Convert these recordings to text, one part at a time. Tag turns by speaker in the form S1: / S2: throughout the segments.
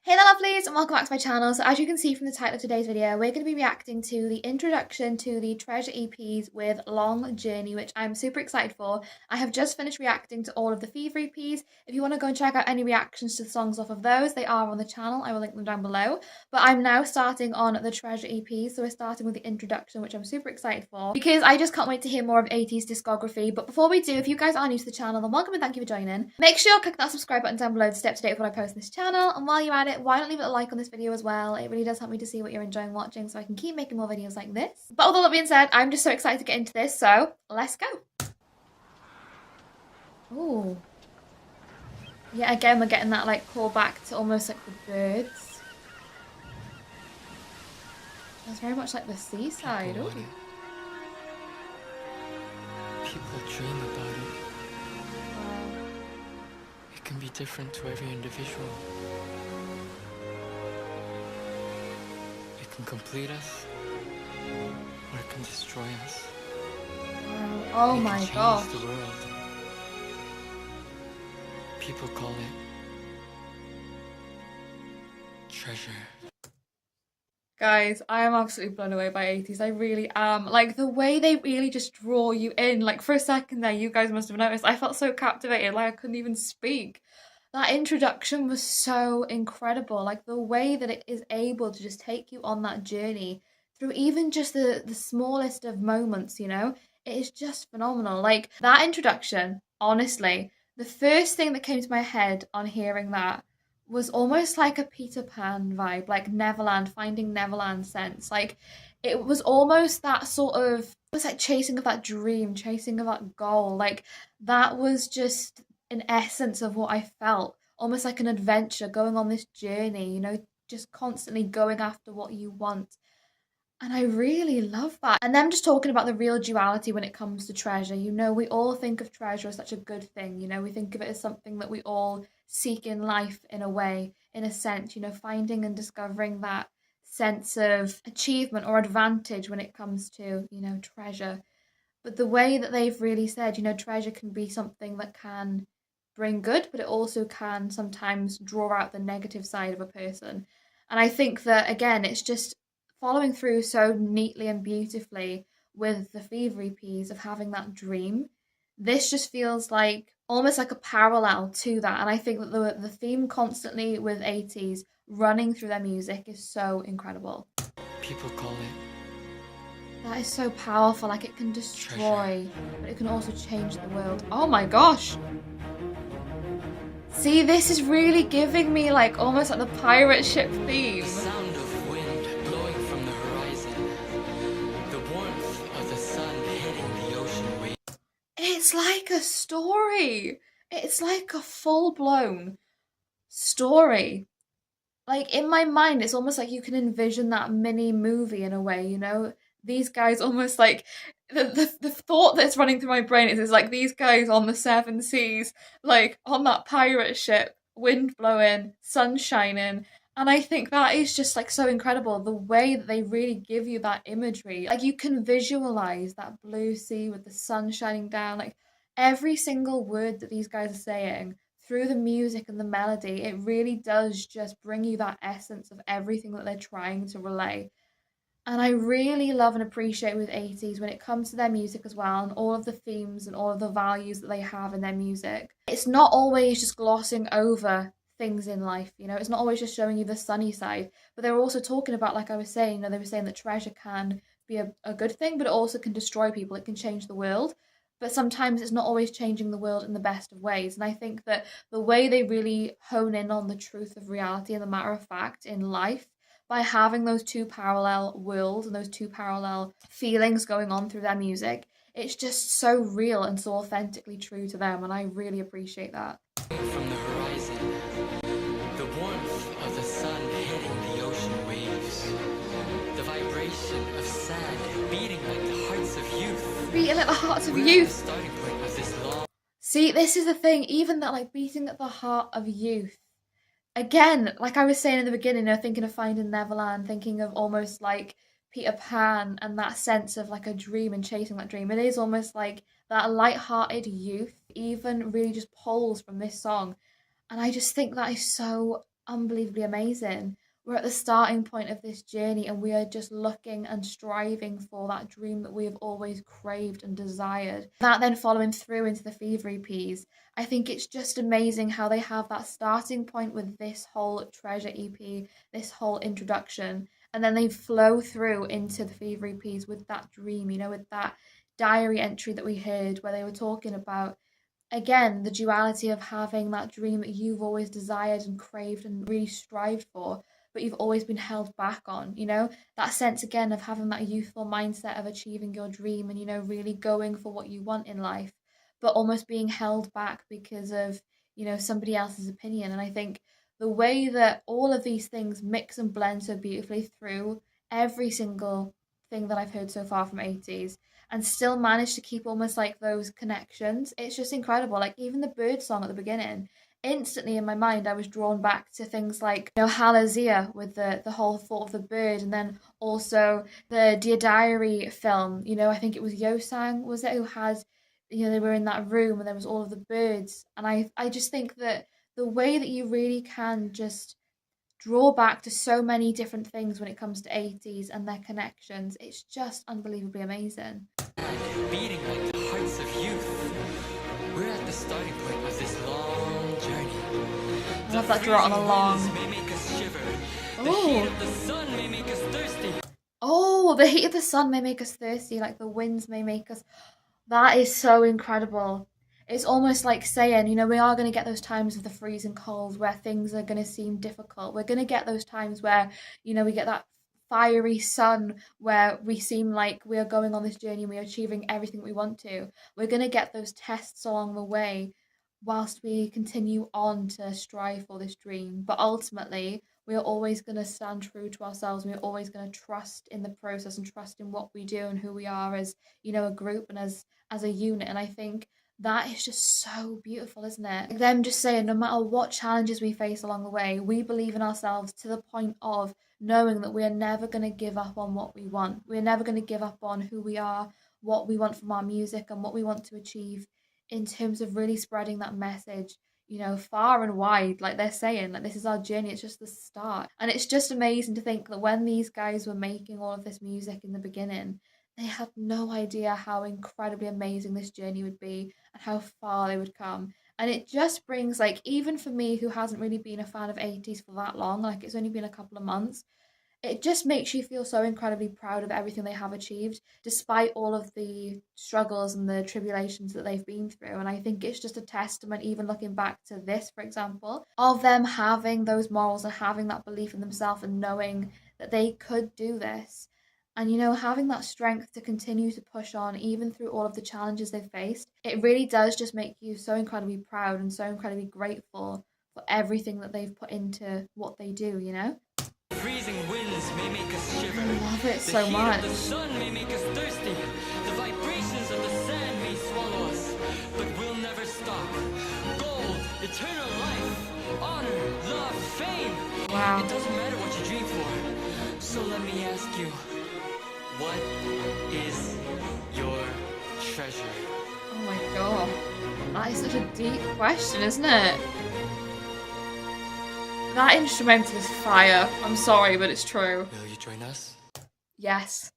S1: Hey there lovelies and welcome back to my channel. So as you can see from the title of today's video, we're going to be reacting to the introduction to the Treasure EPs with Long Journey, which I'm super excited for. I have just finished reacting to all of the Fever EPs. If you want to go and check out any reactions to the songs off of those, they are on the channel. I will link them down below. But I'm now starting on the Treasure EPs, so we're starting with the introduction, which I'm super excited for because I just can't wait to hear more of Ateez discography. But before we do, if you guys are new to the channel, then welcome and thank you for joining. Make sure you click that subscribe button down below to stay up to date with what I post on this channel. And while you're at it, why not leave it a like on this video as well? It really does help me to see what you're enjoying watching so I can keep making more videos like this. But with all that being said, I'm just so excited to get into this, so let's go. Ooh. Yeah, again, we're getting that like call back to almost like the birds. It's very much like the seaside. Ooh.
S2: People dream about it. It can be different to every individual. It can complete us, or it can destroy us.
S1: Oh my gosh.
S2: The world. People call it treasure.
S1: Guys, I am absolutely blown away by Ateez. I really am. Like, the way they really just draw you in. Like, for a second there, you guys must have noticed, I felt so captivated, like I couldn't even speak. That introduction was so incredible. Like, the way that it is able to just take you on that journey through even just the smallest of moments, you know? It is just phenomenal. Like, that introduction, honestly, the first thing that came to my head on hearing that was almost like a Peter Pan vibe, like Neverland, finding Neverland sense. Like, it was almost that sort of, it was like chasing of that dream, chasing of that goal. Like, that was just an essence of what I felt. Almost like an adventure, going on this journey, you know, just constantly going after what you want. And I really love that. And them just talking about the real duality when it comes to treasure. You know, we all think of treasure as such a good thing. You know, we think of it as something that we all seek in life in a way, in a sense, you know, finding and discovering that sense of achievement or advantage when it comes to, you know, treasure. But the way that they've really said, you know, treasure can be something that can bring good, but it also can sometimes draw out the negative side of a person. And I think that, again, it's just following through so neatly and beautifully with the Fever EPs of having that dream. This just feels like almost like a parallel to that. And I think that the theme constantly with Ateez running through their music is so incredible.
S2: People call it.
S1: That is so powerful. Like, it can destroy, but it can also change the world. Oh my gosh. See, this is really giving me like almost like the pirate ship theme.
S2: The sound of wind blowing from the horizon. The warmth of the sun hitting the ocean waves.
S1: It's like a story. It's like a full-blown story. Like, in my mind, it's almost like you can envision that mini movie in a way, you know? These guys almost like, the thought that's running through my brain is like these guys on the seven seas, like on that pirate ship, wind blowing, sun shining. And I think that is just like so incredible, the way that they really give you that imagery. Like, you can visualize that blue sea with the sun shining down. Like, every single word that these guys are saying through the music and the melody, it really does just bring you that essence of everything that they're trying to relay. And I really love and appreciate with Ateez when it comes to their music as well, and all of the themes and all of the values that they have in their music. It's not always just glossing over things in life, you know, it's not always just showing you the sunny side, but they're also talking about, like I was saying, you know, they were saying that treasure can be a good thing, but it also can destroy people, it can change the world. But sometimes it's not always changing the world in the best of ways. And I think that the way they really hone in on the truth of reality and the matter of fact in life, by having those two parallel worlds and those two parallel feelings going on through their music, it's just so real and so authentically true to them, and I really appreciate that.
S2: From the horizon, the warmth of the sun hitting the ocean waves, the vibration of sand beating like the hearts of youth.
S1: Beating at the hearts of youth.
S2: Starting point of this long.
S1: See, this is the thing, even that, like, beating at the heart of youth. Again, like I was saying in the beginning, you know, thinking of Finding Neverland, thinking of almost like Peter Pan and that sense of like a dream and chasing that dream. It is almost like that light-hearted youth even really just pulls from this song. And I just think that is so unbelievably amazing. We're at the starting point of this journey and we are just looking and striving for that dream that we have always craved and desired. That then following through into the Fever EPs. I think it's just amazing how they have that starting point with this whole Treasure EP, this whole introduction, and then they flow through into the Fever EPs with that dream, with that diary entry that we heard where they were talking about again the duality of having that dream that you've always desired and craved and really strived for, but you've always been held back on, that sense again of having that youthful mindset of achieving your dream and really going for what you want in life, but almost being held back because of somebody else's opinion. And I think the way that all of these things mix and blend so beautifully through every single thing that I've heard so far from Ateez and still manage to keep almost like those connections. It's just incredible. Like even the bird song at the beginning, instantly in my mind I was drawn back to things like Halazia with the whole thought of the bird, and then also the Dear Diary film. I think it was Yosang, was it, who had they were in that room and there was all of the birds, and I just think that the way that you really can just draw back to so many different things when it comes to Ateez and their connections. It's just unbelievably amazing.
S2: Beating like the hearts of youth. We're at the starting point of this long journey.
S1: I love that draw on a long.
S2: May make us shiver. The heat of the sun may make us thirsty.
S1: Oh, the heat of the sun may make us thirsty, like the winds may make us. That is so incredible. It's almost like saying, we are going to get those times of the freezing cold where things are going to seem difficult. We're going to get those times where, we get that fiery sun where we seem like we are going on this journey and we are achieving everything we want to. We're going to get those tests along the way whilst we continue on to strive for this dream. But ultimately, we are always going to stand true to ourselves. And we're always going to trust in the process and trust in what we do and who we are as, a group and as a unit. And I think that is just so beautiful, isn't it? Like them just saying, no matter what challenges we face along the way, we believe in ourselves to the point of knowing that we are never going to give up on what we want. We're never going to give up on who we are, what we want from our music, and what we want to achieve in terms of really spreading that message, far and wide. Like they're saying, like this is our journey, it's just the start. And it's just amazing to think that when these guys were making all of this music in the beginning, they had no idea how incredibly amazing this journey would be and how far they would come. And it just brings, like, even for me who hasn't really been a fan of Ateez for that long, like it's only been a couple of months, it just makes you feel so incredibly proud of everything they have achieved, despite all of the struggles and the tribulations that they've been through. And I think it's just a testament, even looking back to this, for example, of them having those morals and having that belief in themselves and knowing that they could do this. And having that strength to continue to push on even through all of the challenges they've faced, it really does just make you so incredibly proud and so incredibly grateful for everything that they've put into what they do.
S2: Freezing winds may make us shiver.
S1: I love it so much.
S2: The sun may make us thirsty. The vibrations of the sand may swallow us, but we'll never stop. Gold, eternal life, honor, love, fame.
S1: Wow.
S2: It doesn't matter what you dream for. So let me ask you, what is your treasure?
S1: Oh my god. That is such a deep question, isn't it? That instrumental is fire. I'm sorry, but it's true.
S2: Will you join us?
S1: Yes.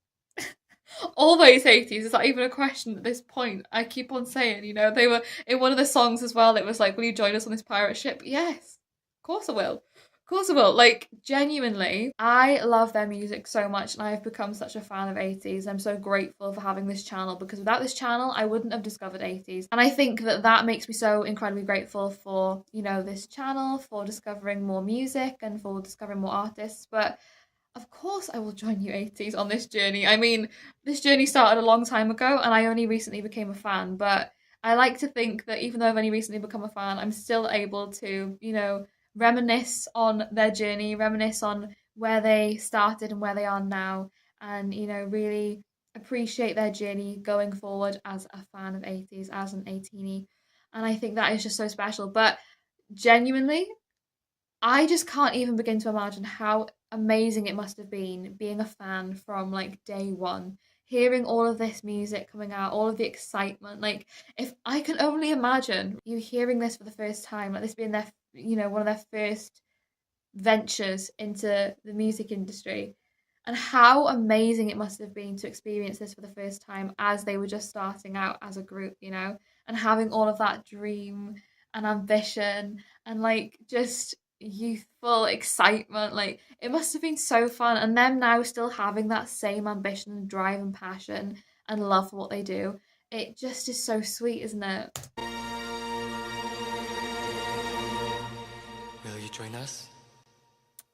S1: Always 80s. Is that even a question at this point? I keep on saying, they were in one of the songs as well. It was like, will you join us on this pirate ship? Yes. Of course I will. Of course I will. Like, genuinely, I love their music so much and I've become such a fan of Ateez. I'm so grateful for having this channel because without this channel, I wouldn't have discovered Ateez. And I think that makes me so incredibly grateful for, this channel, for discovering more music and for discovering more artists. But of course I will join you Ateez on this journey. I mean, this journey started a long time ago and I only recently became a fan, but I like to think that even though I've only recently become a fan, I'm still able to, reminisce on their journey, reminisce on where they started and where they are now, and really appreciate their journey going forward as a fan of Ateez, as an 18 and I think that is just so special. But genuinely, I just can't even begin to imagine how amazing it must have been being a fan from like day one, hearing all of this music coming out, all of the excitement. Like, if I can only imagine you hearing this for the first time, like this being their, one of their first ventures into the music industry. And how amazing it must have been to experience this for the first time as they were just starting out as a group, you know, and having all of that dream and ambition and like just youthful excitement. Like it must have been so fun. And them now still having that same ambition and drive and passion and love for what they do. It just is so sweet, isn't it?
S2: Will you join us?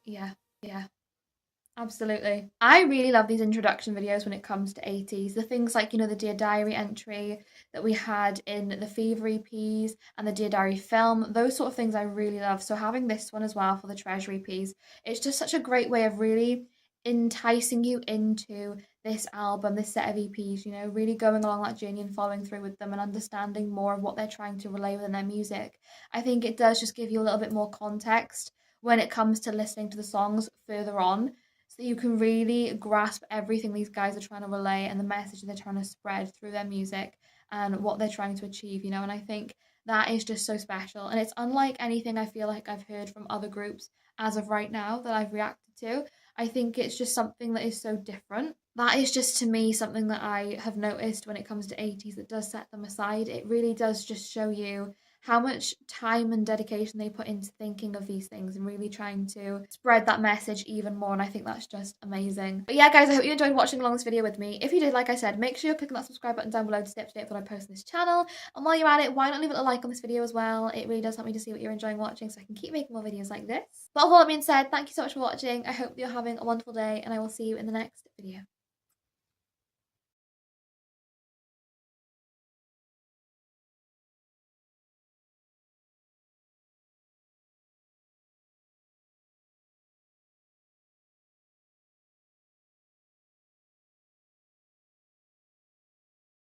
S1: Yeah, yeah. Absolutely. I really love these introduction videos when it comes to Ateez. The things like, you know, the Dear Diary entry that we had in the Fever EPs and the Dear Diary film, those sort of things I really love. So having this one as well for the Treasure EPs, it's just such a great way of really enticing you into this album, this set of EPs, you know, really going along that journey and following through with them and understanding more of what they're trying to relay within their music. I think it does just give you a little bit more context when it comes to listening to the songs further on so that you can really grasp everything these guys are trying to relay and the message they're trying to spread through their music and what they're trying to achieve, you know. And I think that is just so special. And it's unlike anything I feel like I've heard from other groups as of right now that I've reacted to. I think it's just something that is so different. That is just to me something that I have noticed when it comes to Ateez that does set them aside. It really does just show you how much time and dedication they put into thinking of these things and really trying to spread that message even more. And I think that's just amazing. But yeah, guys, I hope you enjoyed watching along this video with me. If you did, like I said, make sure you're clicking that subscribe button down below to stay up to date when I post on this channel. And while you're at it, why not leave a like on this video as well? It really does help me to see what you're enjoying watching so I can keep making more videos like this. But with all that being said, thank you so much for watching. I hope you're having a wonderful day and I will see you in the next video.